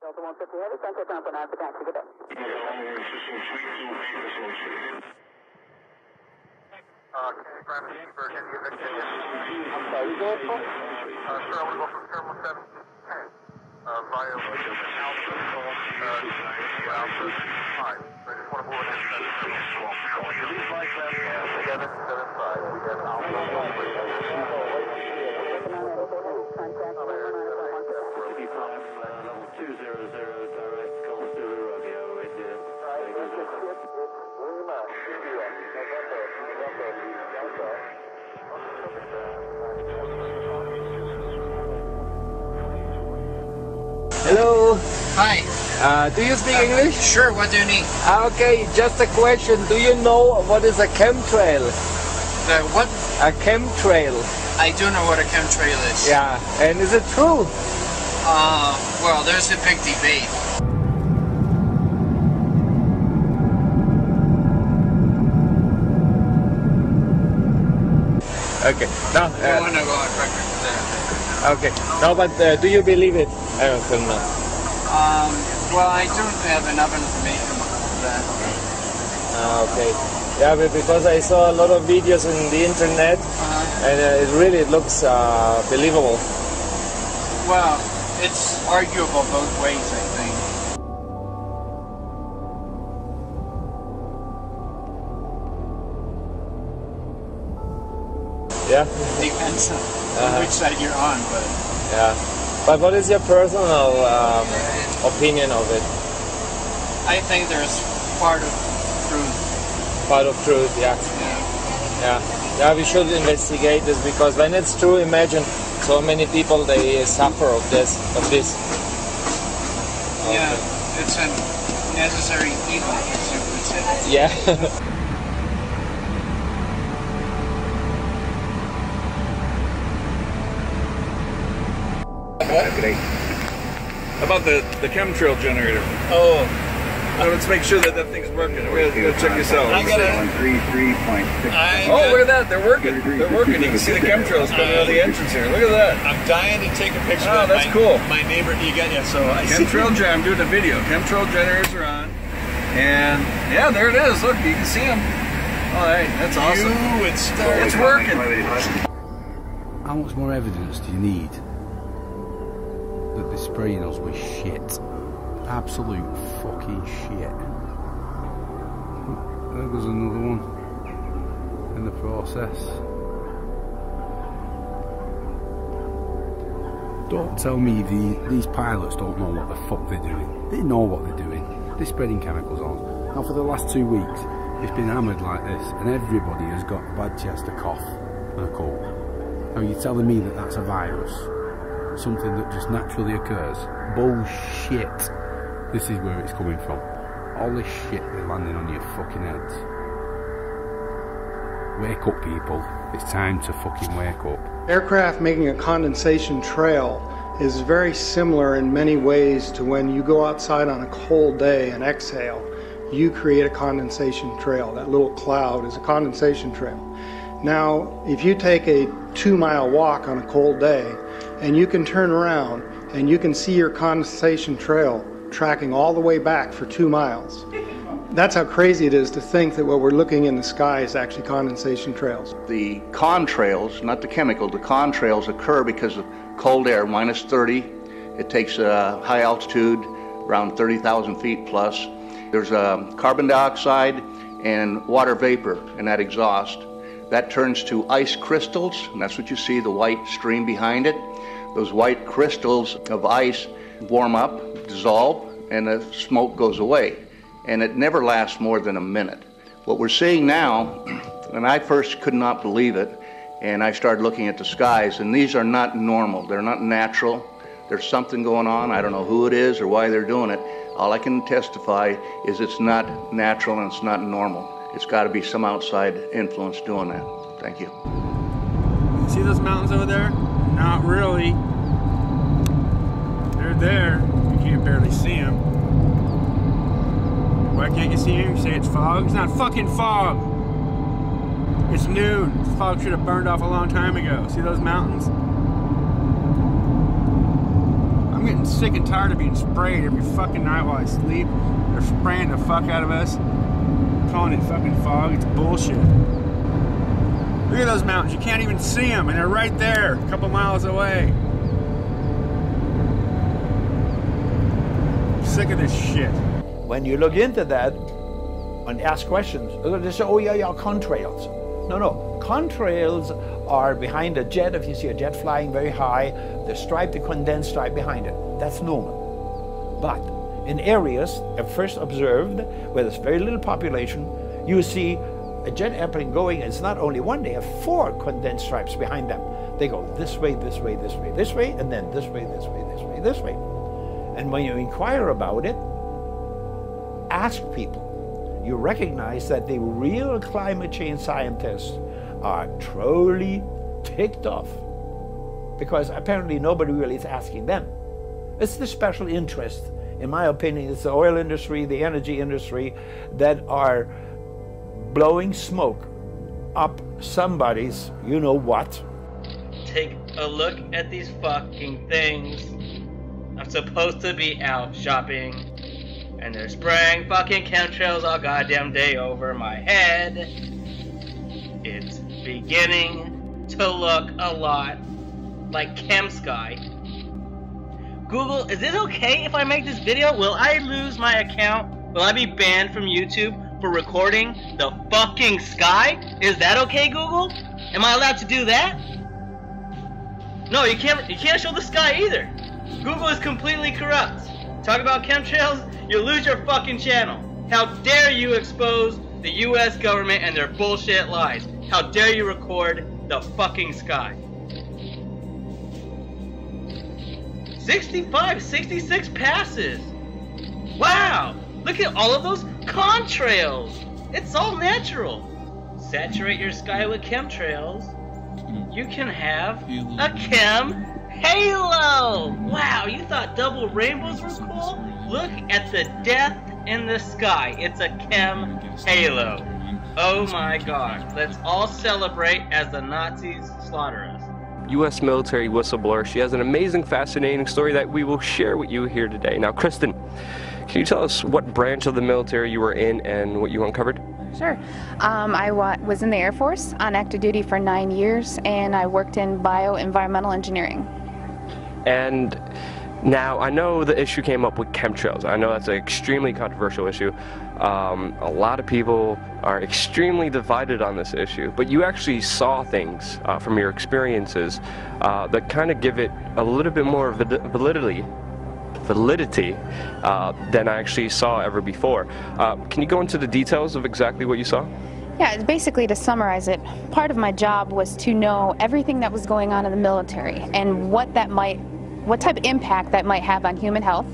Delta 150 heavy, sunset down for 9 for taxi. Good day. I'm sorry, you good, folks? Sir, I want to go from Terminal 7 to 10 via Alpha 5. So I just want to move ahead to Terminal 12. Release flight 775. We have Alpha 200, direct Golf Zulu Romeo, India. Hello. Hi. Do you speak English? Sure, what do you need? Okay, just a question. Do you know what is a chemtrail? The what? A chemtrail. I do know what a chemtrail is. Yeah, and is it true? Well, there's a big debate. Okay. No. I don't want to go on record for that. Okay. No, but do you believe it? I don't know. Well, I don't have enough information for that. Okay. Yeah, but because I saw a lot of videos on the internet, and it really looks believable. Well, it's arguable both ways, I think. Yeah. Depends on which side you're on, but. Yeah. But what is your personal opinion of it? I think there's part of truth. Part of truth, yeah. Yeah, we should investigate this, because when it's true, imagine so many people, they suffer of this. Yeah, it's a necessary evil, as you would say. Yeah. About the chemtrail generator. Oh. Now let's make sure that thing's working. We're gonna go check this out. I gotta. Oh, look at that! They're working. They're working. You can see the chemtrails coming out of the entrance here. Look at that. I'm dying to take a picture. Oh, that's cool. My neighbor, you got so I Chemtrail generator. I'm doing a video. Chemtrail generators are on, and yeah, there it is. Look, you can see them. All right, that's awesome. It's working. How much more evidence do you need that they're spraying us with shit? Absolute fucking shit. There goes another one in the process. Don't tell me these pilots don't know what the fuck they're doing. They know what they're doing. They're spreading chemicals on. Now for the last 2 weeks, it's been hammered like this, and everybody has got a bad chest, a cough, and a cold. Now you're telling me that that's a virus? Something that just naturally occurs? Bullshit. This is where it's coming from. All this shit is landing on your fucking heads. Wake up, people. It's time to fucking wake up. Aircraft making a condensation trail is very similar in many ways to when you go outside on a cold day and exhale. You create a condensation trail. That little cloud is a condensation trail. Now, if you take a 2-mile walk on a cold day and you can turn around and you can see your condensation trail tracking all the way back for 2 miles. That's how crazy it is to think that what we're looking in the sky is actually condensation trails. The contrails, not the chemical, the contrails occur because of cold air, minus 30. It takes high altitude, around 30,000 feet plus. There's carbon dioxide and water vapor in that exhaust. That turns to ice crystals, and that's what you see, the white stream behind it. Those white crystals of ice warm up, dissolve, and the smoke goes away. And it never lasts more than a minute. What we're seeing now, and I first could not believe it, and I started looking at the skies, and these are not normal. They're not natural. There's something going on. I don't know who it is or why they're doing it. All I can testify is it's not natural and it's not normal. It's got to be some outside influence doing that. Thank you. See those mountains over there? Not really. They're there. You can't barely see them. Why can't you see them? You say it's fog? It's not fucking fog. It's noon. The fog should have burned off a long time ago. See those mountains? getting sick and tired of being sprayed every fucking night while I sleep. They're spraying the fuck out of us, calling it fucking fog. It's bullshit. Look at those mountains. You can't even see them, and they're right there, a couple miles away. I'm sick of this shit. When you look into that and ask questions, they say, oh yeah, contrails. No, contrails are behind a jet. If you see a jet flying very high, the stripe, the condensed stripe behind it, that's normal. But in areas I've first observed where there's very little population, you see a jet airplane going, it's not only one, they have 4 condensed stripes behind them. They go this way, this way, this way, this way, and then this way, this way, this way, this way. And when you inquire about it, ask people, you recognize that the real climate change scientists are truly ticked off because apparently nobody really is asking them. It's the special interest, in my opinion, it's the oil industry, the energy industry that are blowing smoke up somebody's you know what. Take a look at these fucking things. I'm supposed to be out shopping, and they're spraying fucking chemtrails all goddamn day over my head. It's beginning to look a lot like Chem Sky. Google, is it okay if I make this video? Will I lose my account? Will I be banned from YouTube for recording the fucking sky? Is that okay, Google? Am I allowed to do that? No, you can't show the sky either. Google is completely corrupt. Talk about chemtrails, you lose your fucking channel. How dare you expose the US government and their bullshit lies? How dare you record the fucking sky? 65, 66 passes. Wow, look at all of those contrails. It's all natural. Saturate your sky with chemtrails. You can have a chem halo. Wow, you thought double rainbows were cool? Look at the death in the sky. It's a chem halo. Oh my gosh. Let's all celebrate as the Nazis slaughter us. U.S. military whistleblower. She has an amazing, fascinating story that we will share with you here today. Now, Kristen, can you tell us what branch of the military you were in and what you uncovered? Sure. I was in the Air Force on active duty for 9 years, and I worked in bioenvironmental engineering. And now, I know the issue came up with chemtrails. I know that's an extremely controversial issue. A lot of people are extremely divided on this issue, but you actually saw things from your experiences that kind of give it a little bit more validity than I actually saw ever before. Can you go into the details of exactly what you saw? Yeah, basically to summarize it, part of my job was to know everything that was going on in the military and what type of impact that might have on human health,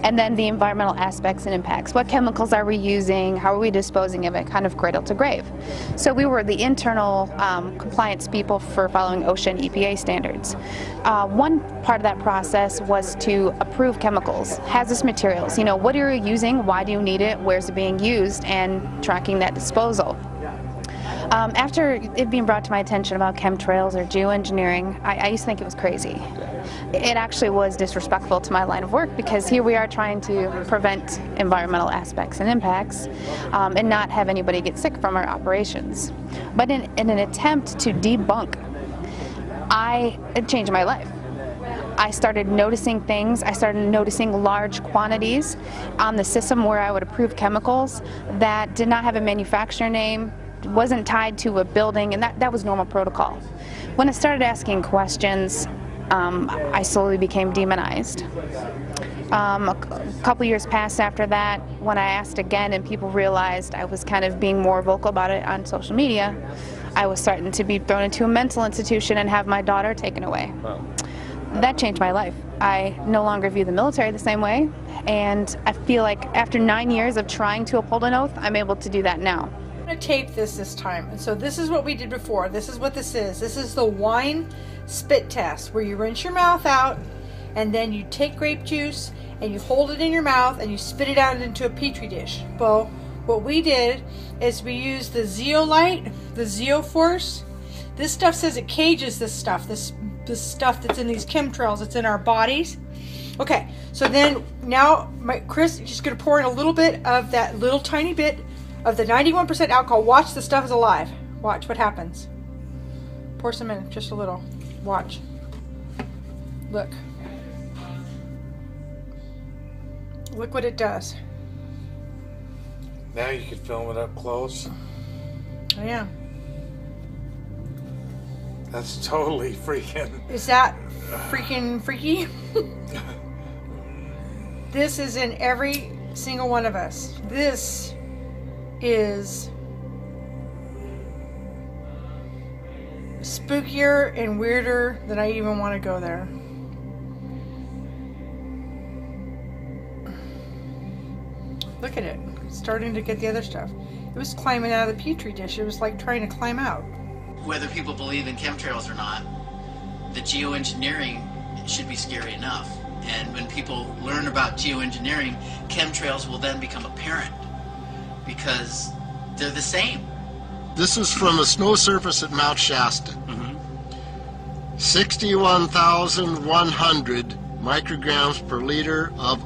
and then the environmental aspects and impacts. What chemicals are we using? How are we disposing of it? Kind of cradle to grave. So we were the internal compliance people for following OSHA and EPA standards. One part of that process was to approve chemicals, hazardous materials. You know, what are you using? Why do you need it? Where's it being used? And tracking that disposal. After it being brought to my attention about chemtrails or geoengineering, I used to think it was crazy. It actually was disrespectful to my line of work because here we are trying to prevent environmental aspects and impacts and not have anybody get sick from our operations. But in an attempt to debunk, it changed my life. I started noticing things. I started noticing large quantities on the system where I would approve chemicals that did not have a manufacturer name, wasn't tied to a building, and that was normal protocol. When I started asking questions, I slowly became demonized. A couple years passed after that when I asked again and people realized I was kind of being more vocal about it on social media. I was starting to be thrown into a mental institution and have my daughter taken away. Wow. That changed my life. I no longer view the military the same way, and I feel like after 9 years of trying to uphold an oath, I'm able to do that now. I'm going to tape this time. And so this is what we did before. This is what this is. This is the wine spit test where you rinse your mouth out and then you take grape juice and you hold it in your mouth and you spit it out into a petri dish. Well, what we did is we used the zeolite, the zeoforce. This stuff says it cages this stuff, this stuff that's in these chemtrails, it's in our bodies. Okay, so then now Chris is just going to pour in a little bit of that little tiny bit of the 91% alcohol. Watch, the stuff is alive. Watch what happens. Pour some in, just a little. Watch. Look. Look what it does. Now you can film it up close. Oh, yeah. That's totally freaking... Is that freaking freaky? This is in every single one of us. This is spookier and weirder than I even want to go there. Look at it. It's starting to get the other stuff. It was climbing out of the petri dish. It was like trying to climb out. Whether people believe in chemtrails or not, the geoengineering should be scary enough. And when people learn about geoengineering, chemtrails will then become apparent because they're the same. This is from a snow surface at Mount Shasta. 61,100 micrograms per liter of